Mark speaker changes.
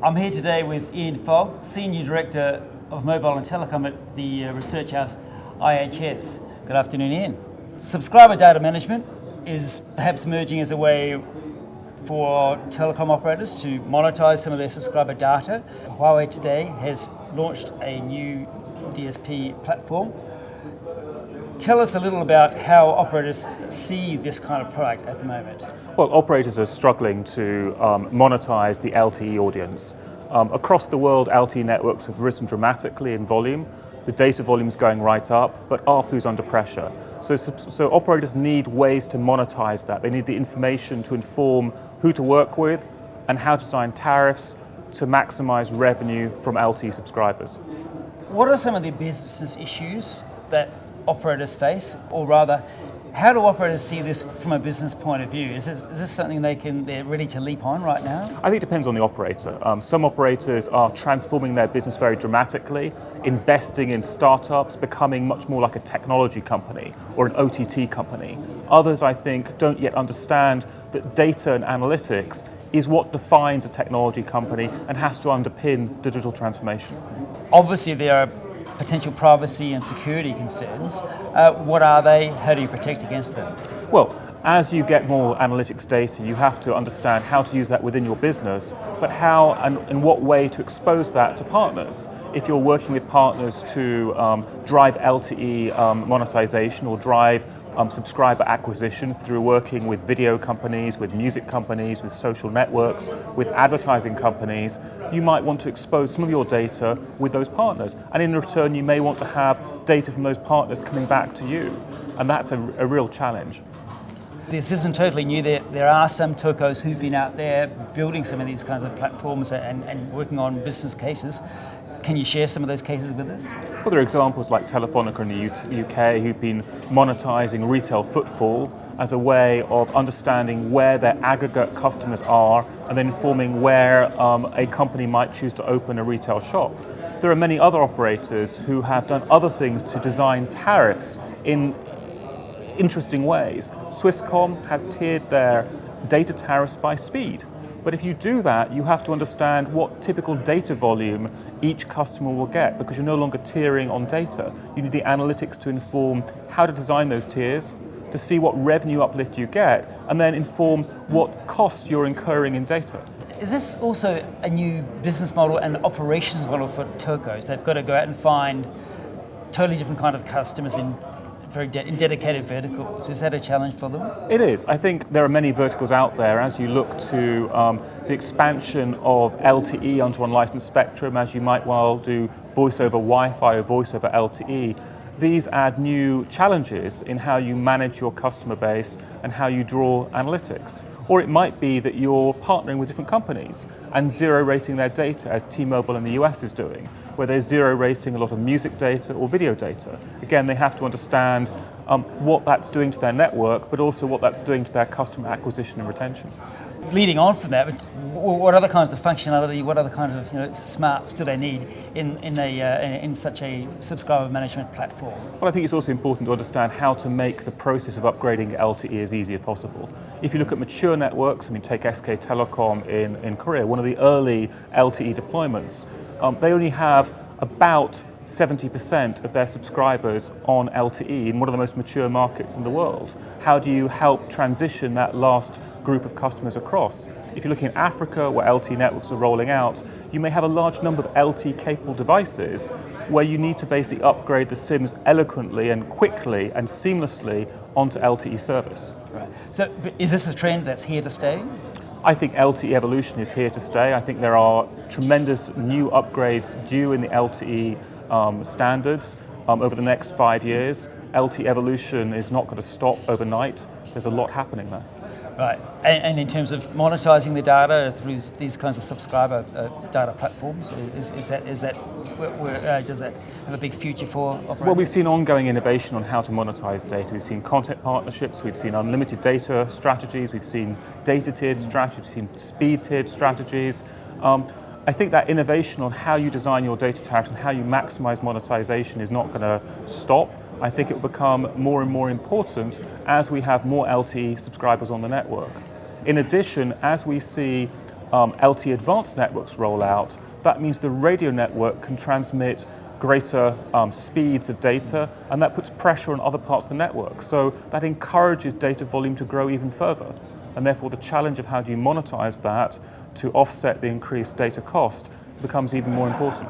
Speaker 1: I'm here today with Ian Fogg, Senior Director of Mobile and Telecom at the research house IHS. Good afternoon, Ian. Subscriber data management is perhaps emerging as a way for telecom operators to monetize some of their subscriber data. Huawei today has launched a new DSP platform. Tell us a little about how operators see this kind of product at the moment.
Speaker 2: Well, operators are struggling to monetize the LTE audience. Across the world, LTE networks have risen dramatically in volume. The data volume is going right up, but ARPU is under pressure. So operators need ways to monetize that. They need the information to inform who to work with and how to design tariffs to maximize revenue from LTE subscribers.
Speaker 1: What are some of the business issues that operators face, or rather, how do operators see this from a business point of view? Is this something they're ready to leap on right now?
Speaker 2: I think it depends on the operator. Some operators are transforming their business very dramatically, investing in startups, becoming much more like a technology company or an OTT company. Others, I think, don't yet understand that data and analytics is what defines a technology company and has to underpin digital transformation.
Speaker 1: Obviously, there are potential privacy and security concerns. What are they? How do you protect against them?
Speaker 2: Well, as you get more analytics data, you have to understand how to use that within your business, but how and in what way to expose that to partners. If you're working with partners to drive LTE monetization or drive subscriber acquisition through working with video companies, with music companies, with social networks, with advertising companies, you might want to expose some of your data with those partners. And in return, you may want to have data from those partners coming back to you. And that's a real challenge.
Speaker 1: This isn't totally new. There are some telcos who've been out there building some of these kinds of platforms and working on business cases. Can you share some of those cases with us?
Speaker 2: Well, there are examples like Telefonica in the UK who've been monetizing retail footfall as a way of understanding where their aggregate customers are and then informing where a company might choose to open a retail shop. There are many other operators who have done other things to design tariffs in interesting ways. Swisscom has tiered their data tariffs by speed. But if you do that, you have to understand what typical data volume each customer will get, because you're no longer tiering on data. You need the analytics to inform how to design those tiers, to see what revenue uplift you get, and then inform what costs you're incurring in data.
Speaker 1: Is this also a new business model and operations model for telcos? They've got to go out and find totally different kind of customers in dedicated verticals. Is that a challenge for them?
Speaker 2: It is. I think there are many verticals out there as you look to the expansion of LTE onto unlicensed spectrum, as you might well do voice over Wi-Fi or voice over LTE. These add new challenges in how you manage your customer base and how you draw analytics. Or it might be that you're partnering with different companies and zero rating their data, as T-Mobile in the US is doing, where they're zero rating a lot of music data or video data. Again, they have to understand what that's doing to their network, but also what that's doing to their customer acquisition and retention.
Speaker 1: Leading on from that, what other kinds of functionality, what other kind of smarts do they need in such a subscriber management platform?
Speaker 2: Well, I think it's also important to understand how to make the process of upgrading LTE as easy as possible. If you look at mature networks, I mean, take SK Telecom in Korea, one of the early LTE deployments, they only have about 70% of their subscribers on LTE in one of the most mature markets in the world. How do you help transition that last group of customers across? If you're looking at Africa, where LTE networks are rolling out, you may have a large number of LTE-capable devices where you need to basically upgrade the SIMs eloquently and quickly and seamlessly onto LTE service.
Speaker 1: Right. So is this a trend that's here to stay?
Speaker 2: I think LTE Evolution is here to stay. I think there are tremendous new upgrades due in the LTE standards over the next 5 years. LTE Evolution is not going to stop overnight. There's a lot happening there.
Speaker 1: Right, and in terms of monetizing the data through these kinds of subscriber data platforms, does that have a big future for operators?
Speaker 2: Well, we've seen ongoing innovation on how to monetize data. We've seen content partnerships, we've seen unlimited data strategies, we've seen data-tiered strategies, we've seen speed-tiered strategies. I think that innovation on how you design your data tariffs and how you maximize monetization is not going to stop. I think it will become more and more important as we have more LTE subscribers on the network. In addition, as we see LTE advanced networks roll out, that means the radio network can transmit greater speeds of data, and that puts pressure on other parts of the network. So that encourages data volume to grow even further. And therefore the challenge of how do you monetize that to offset the increased data cost becomes even more important.